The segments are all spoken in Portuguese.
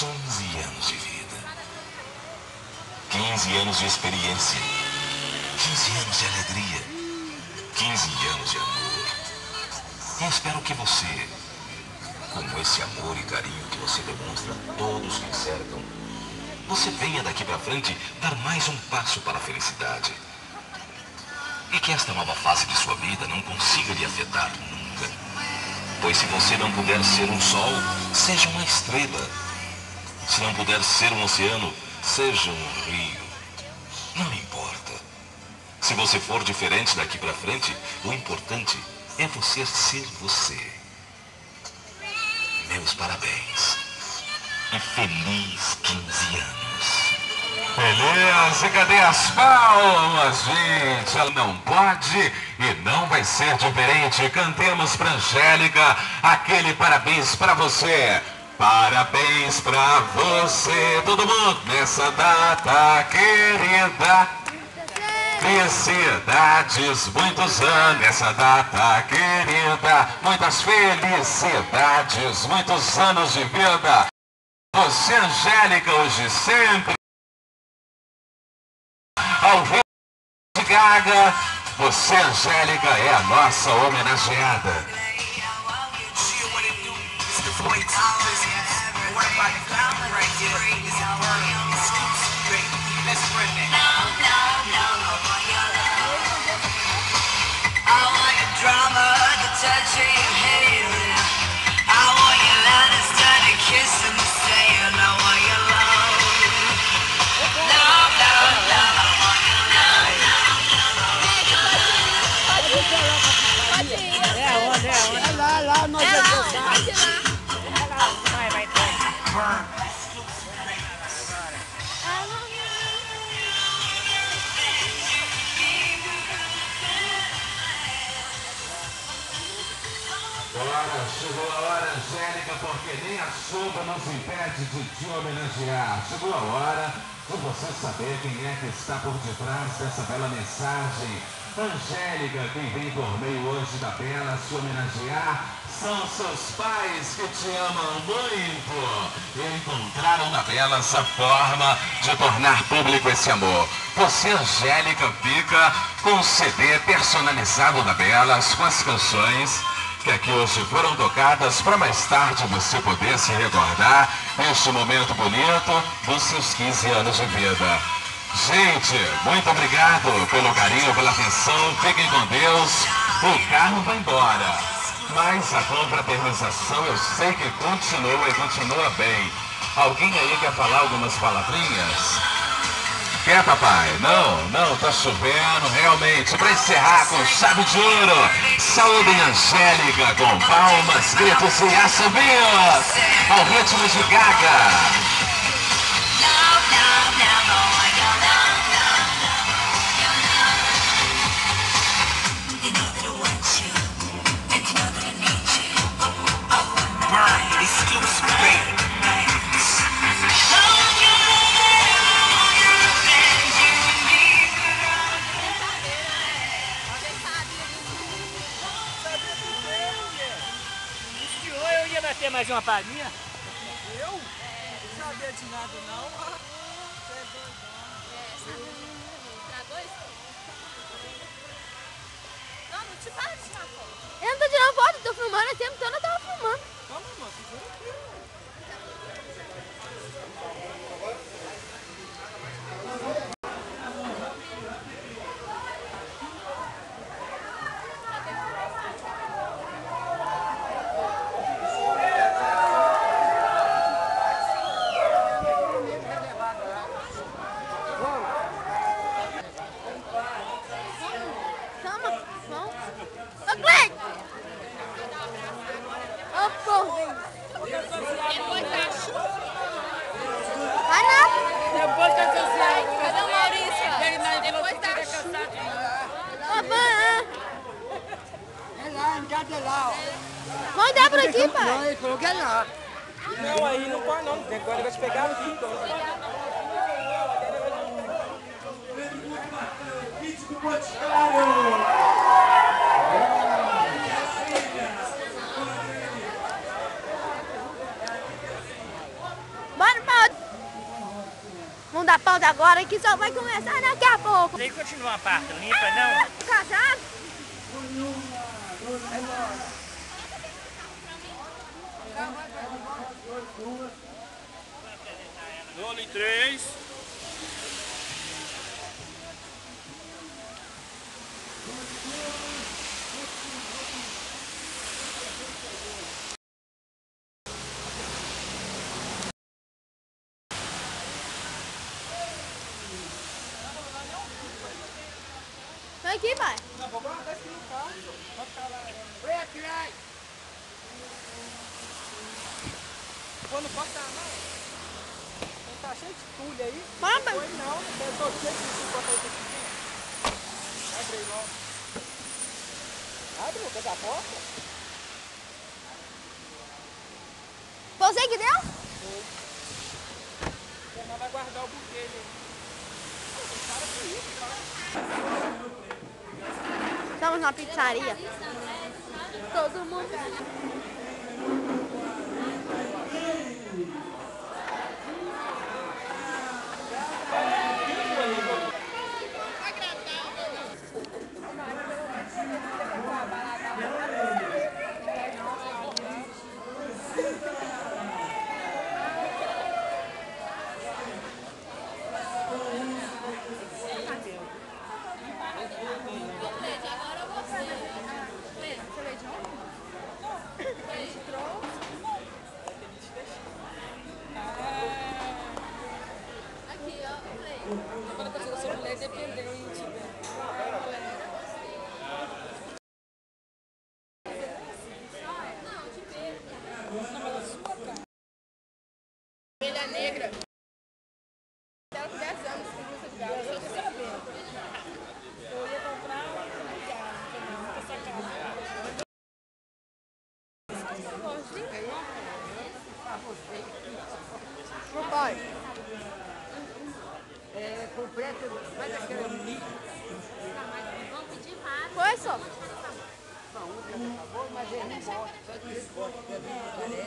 15 anos de vida. 15 anos de experiência. 15 anos de alegria. 15 anos de amor. E espero que você, com esse amor e carinho que você demonstra a todos que cercam, você venha daqui pra frente dar mais um passo para a felicidade. E que esta nova fase de sua vida não consiga lhe afetar nunca. Pois se você não puder ser um sol, seja uma estrela. Se não puder ser um oceano, seja um rio. Não importa. Se você for diferente daqui pra frente, o importante é você ser você. Meus parabéns. E feliz 15 anos. Beleza, cadê as palmas, gente? Ela não pode e não vai ser diferente. Cantemos pra Angélica aquele parabéns pra você. Parabéns pra você, todo mundo, nessa data querida. Felicidades, muitos anos nessa data querida. Muitas felicidades, muitos anos de vida. Você, Angélica, hoje sempre. Ao Rei de Gaga, você, Angélica, é a nossa homenageada. Agora chegou a hora, Angélica, porque nem a chuva nos impede de te homenagear. Chegou a hora de você saber quem é que está por detrás dessa bela mensagem. Angélica, quem vem por meio hoje da Bela se homenagear são seus pais que te amam muito e encontraram na Bela essa forma de tornar público esse amor. Você, Angélica, fica com um CD personalizado da Bela com as canções que aqui hoje foram tocadas para mais tarde você poder se recordar neste momento bonito dos seus 15 anos de vida. Gente, muito obrigado pelo carinho, pela atenção, fiquem com Deus, o carro vai embora, mas a confraternização eu sei que continua e continua bem. Alguém aí quer falar algumas palavrinhas? Quer, papai? Não, tá chovendo, realmente. Para encerrar com chave de ouro, saúdem Angélica com palmas, gritos e assobios ao ritmo de Gaga. Ter mais uma palhinha? Eu? Não sabia de nada, não. Você é doidão. Tragou isso? Não te para de tirar foto. Eu não tô tirando foto, tô filmando, o tempo todo eu tava filmando. Calma, irmão, segura aqui. Vamos dar por aqui, pai. Não, ele falou que é lá. Não, aí não pode não. Agora ele vai te pegar aqui, então. Bora, segunda pauta agora que só vai começar daqui a pouco. Você continua a parte limpa, não? Casado? Golo em 3. Vem aqui, pai. Quando corta a mão, tá cheio de tulha aí. Mamba. Foi não, eu tô cheio de corta aí aqui. Abre aí logo. Abre, Lucas, a porta. Você que deu? Ela vai guardar o buquê ali. Estamos na pizzaria. Todo mundo. Agora tá sendo sua mulher, dependeu e tiver. Ovelha negra. Ela com 10 anos que usa de galo. Eu tô sabendo. Eu ia comprar um galo, essa casa. Meu pai. Com preto, vai daquela mini. Vamos pedir mais. Foi só. Acabou, mas ele não gosta. Só que ele gosta de cabaré.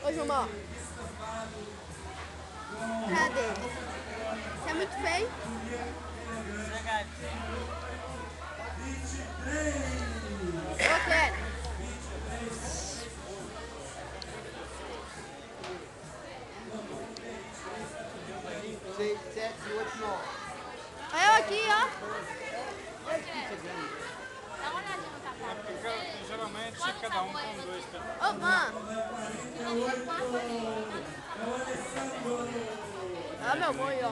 Ô, Jumó. Cadê? Você é muito feio. Eu quero. 6, 7, 8, 9. Olha eu aqui, ó. Dá uma olhadinha no catálogo. Geralmente cada um com 2 pedaços. Ô, mano. Olha meu boi, ó.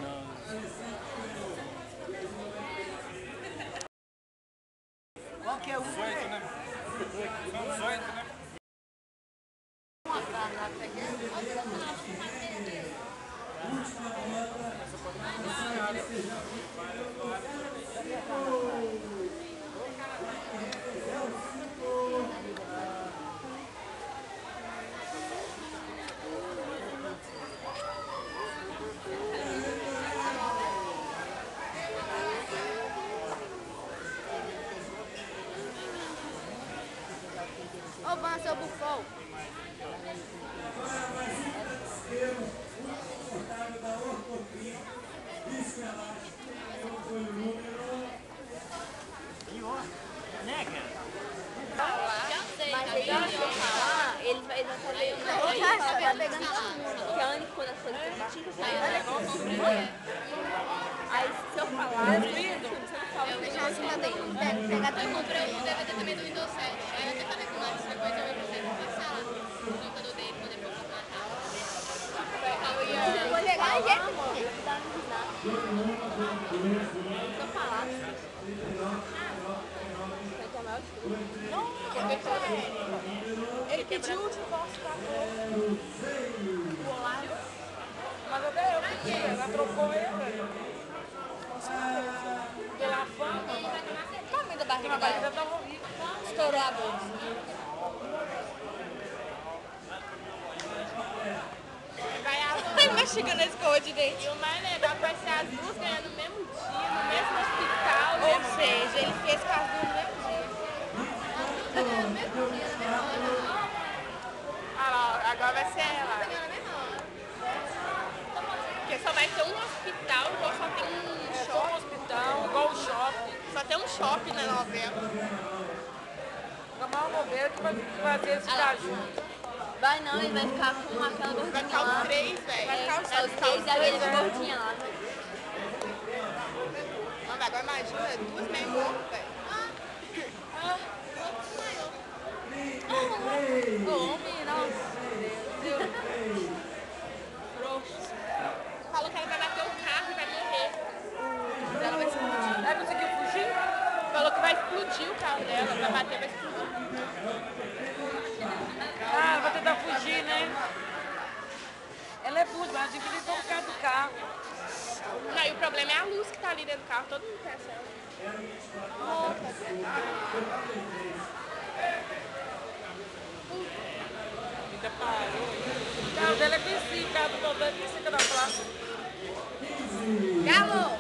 Qual que é o 18, né? São 18, né? Ô, Van, seu bufão. Mas aí eu vou falar, ele vai fazer Tá pegando todo mundo. que antes quando as coisas aí se eu falar, você não fala. Eu deixar assim também. Pega tudo. Eu comprei um DVD também do Windows 7. Aí eu até falei com o Marcos, depois eu vou passar lá no computador dele, pra depois eu matar. Vou pegar e jeito. Se eu falar. Ele pediu o divórcio da bolado. Mas eu trocou ele. Pela fama. Tamanho da barriga A barriga dela. tava horrível. Estourou a bolsa. Vai chegando na escova de dente. E o mais legal vai ser as duas ganhando no mesmo dia, no mesmo hospital. Ou seja, ele fez com as duas no mesmo dia. No mesmo dia, na mesma hora. Ah lá, agora vai ser ela. Na mesma hora. Porque só vai ter um hospital, igual só tem um Só um shopping. hospital, igual o shopping. Só tem um shopping na novela. A maior bobeira que vai fazer eles ficar juntos. Vai não, ele vai ficar com aquela Vai gordinha ficar lá. os três, velho. Vai ficar os três e aquele gordinha lá. Mano, agora imagina, duas meio mortas, velho. Homem, nossa. Deus. Falou que ela vai bater o carro e vai morrer. Ela vai explodir. Ela conseguiu fugir? Falou que vai explodir o carro dela, vai bater, vai explodir. Ah, ela vai tentar fugir, né? Ela é burra, mas a gente tem que colocar do carro. Não, e o problema é a luz que tá ali dentro do carro, todo mundo pensa ela. Ainda parou. O carro dela é bem sim, o carro do problema é bem sim da placa. Galo!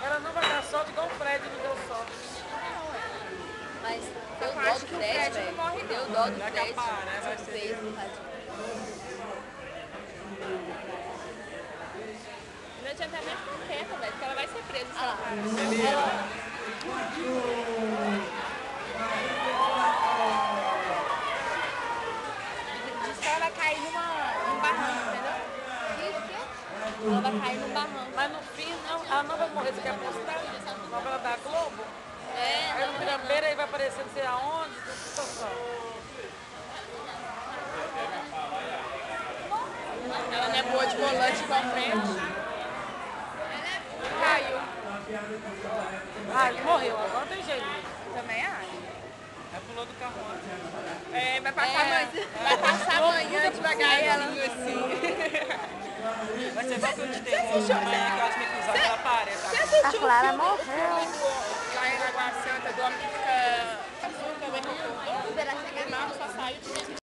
Ela não vai dar sorte igual o Fred não deu sorte. Mas deu Eu dó acho do que o Fred, Fred velho. não morre, não. Deu dó do Vai Fred. capar, né? Vai ser. Fez, tadinho. Não adianta nem ficar quieta, velho, porque ela vai ser presa. Ah lá. Diz que ela vai cair num barranco, entendeu? Ela vai cair num barranco. Mas no fim, não, ela não vai morrer, você quer apostar? Novela da Globo? É, Aí no Pirambeira aí vai aparecer não sei aonde, situação. Ela não é boa de volante igual o Fred. Caiu. Ah, ele morreu, agora não tem jeito. Também acho. Ela pulou do carro antes. É, vai passar amanhã devagarzinho assim. Vai ser igual que eu te dei amanhã, que eu acho que é cruzado, ela aparece. Você assistiu A Clara o filme morreu. lá em Lagoa Santa, do homem que fica azul, também não voltou? Não, só saiu.